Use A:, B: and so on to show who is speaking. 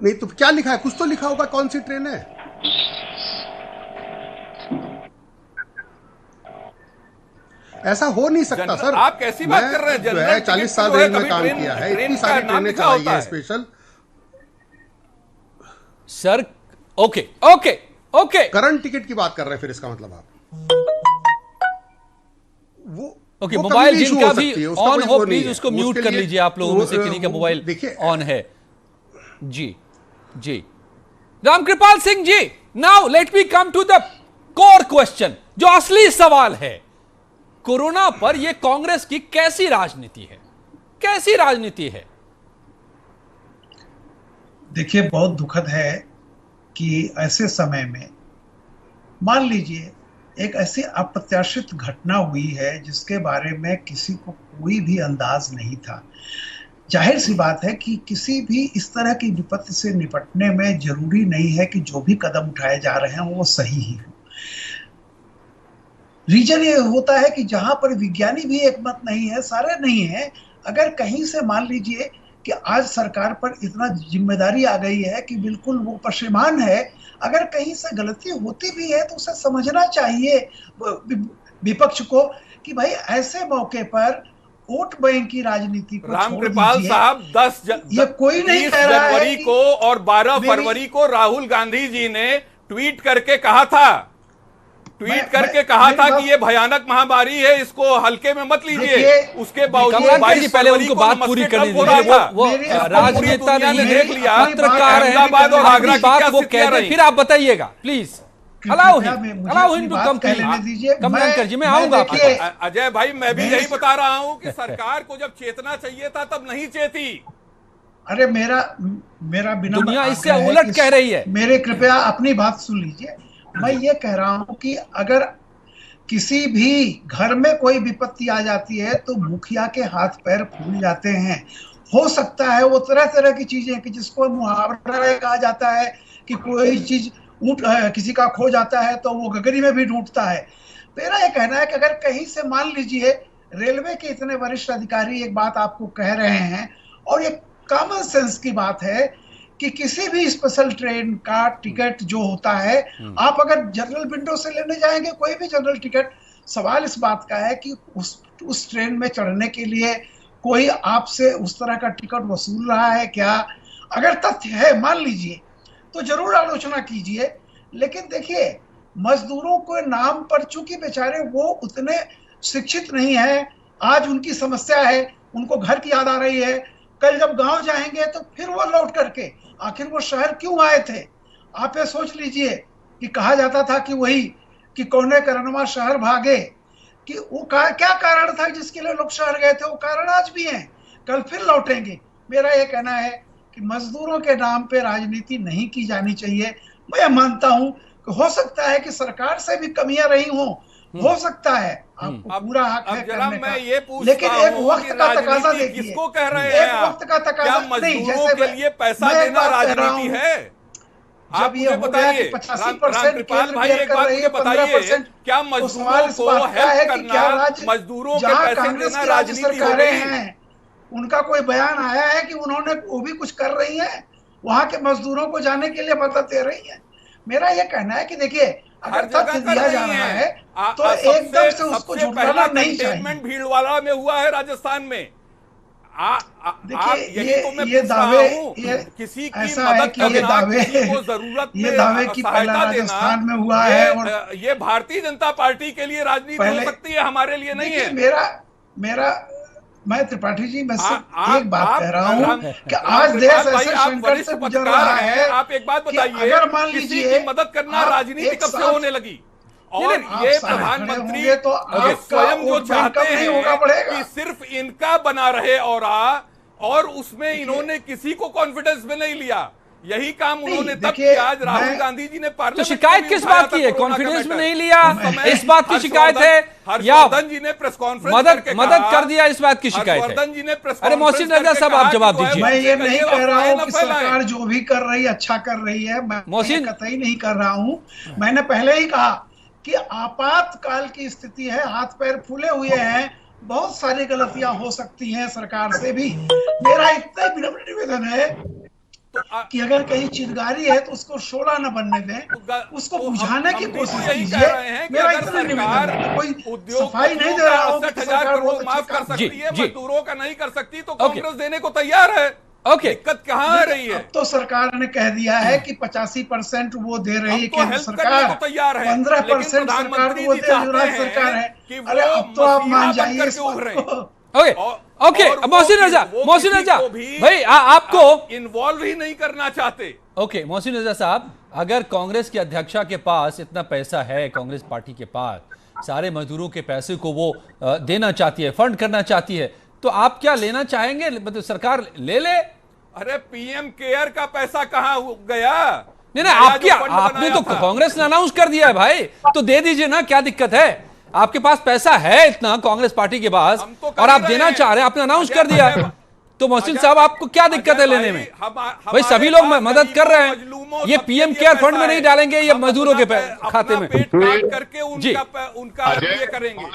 A: नहीं तो क्या लिखा है? कुछ तो लिखा होगा, कौन सी ट्रेन है? ऐसा हो नहीं सकता सर।
B: आप कैसी बात कर रहे हैं?
A: जो है
B: जनरल
A: 40
B: टिकट
A: साल
B: जो है
A: रेल में
B: कभी
A: काम
B: ट्रेन
A: किया है,
B: ट्रेन
A: इतनी
B: का
A: सारी
B: नाम
A: ट्रेनें
B: लिखा
A: चलाई
B: होता
A: है
B: है
A: special.
C: Sir okay okay okay
A: current ticket की बात कर रहे हैं, फिर इसका मतलब आप वो
C: ओके
A: वो कभी
C: मोबाइल
A: भी इशू
C: जिनका
A: हो
C: भी
A: सकती है, उसका
C: ऑन
A: कोई
C: हो
A: वो नहीं
C: प्लीज
A: है।
C: उसको म्यूट
A: उसके
C: कर
A: लिए
C: लीजिए, आप लोगों में से किन्हीं का मोबाइल
A: देखिए
C: ऑन है। जी जी Ramkripal Singh ji, now let me come to the core question, जो असली सवाल है। कोरोना पर यह कांग्रेस की कैसी राजनीति है? कैसी राजनीति है?
D: देखिए, बहुत दुखद है कि ऐसे समय में मान लीजिए एक ऐसी अप्रत्याशित घटना हुई है जिसके बारे में किसी को कोई भी अंदाज नहीं था। जाहिर सी बात है कि किसी भी इस तरह की विपत्ति से निपटने में जरूरी नहीं है कि जो भी कदम उठाए जा रहे हैं वो सही ही हो। रीजन ये होता है कि जहां पर विज्ञानी भी एक मत नहीं है, सारे नहीं है, अगर कहीं से मान लीजिए कि आज सरकार पर इतना जिम्मेदारी आ गई है कि बिल्कुल वो पशेमान है, अगर कहीं से गलती होती भी है तो उसे समझना चाहिए विपक्ष को कि भाई ऐसे मौके पर वोट बैंक की राजनीति को छोड़
B: रामकृपाल
D: दीजिए।
B: साहब,
D: ये कोई नहीं कह रहा है
B: जनवरी को और 12 फरवरी को राहुल गांधी जी ने ट्वीट करके कहा था कि ये भयानक महामारी है, इसको हल्के में मत लीजिए। उसके बावजूद
C: कमलनाथ जी पहले उनको बात पूरी करनी दीजिए। वो राजनेता नहीं है, पत्रकार है,
B: अहमदाबाद और आगरा की
C: बात
B: क्या
C: वो
B: स्थितियां
C: कहते,
B: रही?
C: फिर आप बताइएगा please. Allow him to complete. Kamal Nath ji मैं आऊंगा।
B: अजय भाई, मैं भी यही बता रहा हूं कि सरकार को जब चेतना चाहिए था तब नहीं चेती।
D: अरे मेरा बिना
C: दुनिया इससे उलट कह रही है।
D: मेरे कृपया अपनी बात सुन लीजिए। मैं ये कह रहा हूं कि अगर किसी भी घर में कोई विपत्ति आ जाती है तो मुखिया के हाथ पैर फूल जाते हैं। हो सकता है वो तरह तरह की चीजें कि जिसको मुहावरा कहा जाता है कि कोई चीज किसी का खो जाता है तो वो गगरी में भी टूटता है। मेरा ये कहना है कि अगर कहीं से मान लीजिए रेलवे के इतने वरिष्ठ अधिकारी एक बात आपको कह रहे हैं, और ये कॉमन सेंस की बात है कि किसी भी स्पेशल ट्रेन का टिकट जो होता है, आप अगर जनरल विंडो से लेने जाएंगे कोई भी जनरल टिकट, सवाल इस बात का है कि उस ट्रेन में चढ़ने के लिए कोई आपसे उस तरह का टिकट वसूल रहा है क्या? अगर तथ्य है मान लीजिए तो जरूर आलोचना कीजिए, लेकिन देखिए मजदूरों के नाम पर चूंकि बेचारे वो उतने शिक्षित नहीं है, आज उनकी समस्या है, उनको घर की याद आ रही है, कल जब गांव जाएंगे तो फिर वो लौट करके आखिर वो शहर क्यों आए थे? आप ये सोच लीजिए कि कहा जाता था कि वही कि कौने करनवा शहर भागे, कि वो क्या कारण था जिसके लिए लोग शहर गए थे? वो कारण आज भी हैं, कल फिर लौटेंगे। मेरा ये कहना है कि मजदूरों के नाम पे राजनीति नहीं की जानी चाहिए। मैं मानता हूं कि हो सकता है कि सरकार से भी कमियां रही हो सकता है, आपको पूरा हक है करने का,
B: ये पूछता
D: लेकिन एक वक्त का तकाजा देखिए।
B: किसको कह रहे हैं?
D: एक वक्त का तकाजा नहीं,
B: मजदूरों के लिए पैसा देना राजनीति है?
D: जब ये बताइए 85%
B: भाई एक बात मुझे बताइए, क्या मजदूरों को हेल्प करना, मजदूरों के पैसे देना राजनीति हो रही है?
D: उनका कोई बयान आया है कि उन्होंने वो भी कुछ कर रही है, वहां के मजदूरों को जाने के लिए मदद दे रही है? मेरा ये कहना है कि देखिए अगर तथ्य दिया जा रहा है तो एकदम से उसको झुकाना नहीं चाहिए।
B: भीलवाड़ा में हुआ है राजस्थान में।
D: देखिए ये दावे
B: किसी की
D: ऐसा
B: मदद
D: है कि ये दावे
B: को जरूरत में
D: ये दावे की पहला राजस्थान में हुआ है, और
B: ये भारतीय जनता पार्टी के लिए राजनीति हो सकती है, हमारे लिए नहीं है।
D: मैं त्रिपाठी जी मैं सिर्फ एक बात कह रहा हूँ कि आज देश ऐसे संकट से गुजर रहा है।
B: आप एक बात बताइए,
D: अगर मान लीजिए
B: मदद करना राजनीति कब से होने लगी? और ये प्रधानमंत्री
D: तो
B: स्वयं जो चाहते हैं कि सिर्फ इनका बना रहे और उसमें इन्होंने किसी को कॉन्फिडेंस में नहीं लिया। यही काम उन्होंने तब किया। आज राहुल गांधी जी ने पार्लियामेंट
C: तो शिकायत किस बात की है? कॉन्फिडेंस में नहीं लिया, इस बात की शिकायत है, या
B: हर्षवर्धन जी ने प्रेस कॉन्फ्रेंस
C: मदद कर दिया, इस बात की शिकायत है?
B: हर्षवर्धन जी ने प्रेस
C: अरे मोहसिन रजा साहब आप जवाब दीजिए।
D: मैं ये नहीं कह रहा हूँ कि सरकार जो भी कर रही है अच्छा कर रही है, मैं कतई नहीं कर रहा हूँ। मैंने पहले ही कहा कि आपातकाल की स्थिति है, हाथ पैर फूले हुए हैं, बहुत सारी गलतियां हो सकती हैं सरकार से भी। मेरा इतना विनम्र निवेदन है कि अगर कहीं चिंगारी है तो उसको शोला न बनने दें, उसको बुझाने की कोशिश कीजिए। मेरा इतना निवेदन है, कोई सफाई नहीं दे रहा हूं कि सरकार बहुत
B: माफ कर
D: अच्छी
B: सकती है, मजदूरों का नहीं कर सकती, तो कांग्रेस देने को तैयार है। दिक्कत कहां आ रही है?
D: अब तो सरकार ने कह दिया है कि 85% वो दे रही है केंद्र सरकार, 15% सरकार वो दे राज्य सरकार है। अरे अब तो आप मान जाइए इस बात को।
C: ओके मोहसिन रजा भाई आपको
B: इन्वॉल्व ही नहीं करना चाहते।
C: ओके मोहसिन रजा साहब, अगर कांग्रेस की अध्यक्षा के पास इतना पैसा है, कांग्रेस पार्टी के पास सारे मजदूरों के पैसे को वो देना चाहती है, फंड करना चाहती है, तो आप क्या लेना चाहेंगे? मतलब सरकार ले ले।
B: अरे पीएम केयर का पैसा कहां गया?
C: नहीं आपने तो कांग्रेस ने अनाउंस कर दिया है भाई, तो दे दीजिए ना, क्या दिक्कत है? आपके पास पैसा है इतना कांग्रेस पार्टी के पास और आप देना चाह रहे हैं, आपने अनाउंस कर दिया है, तो मोहसिन साहब आपको क्या दिक्कत है लेने में? भाई सभी लोग मदद कर रहे हैं, ये पीएम केयर फंड में नहीं डालेंगे, ये मजदूरों के खाते में
B: पेट काट करके उनका ये करेंगे।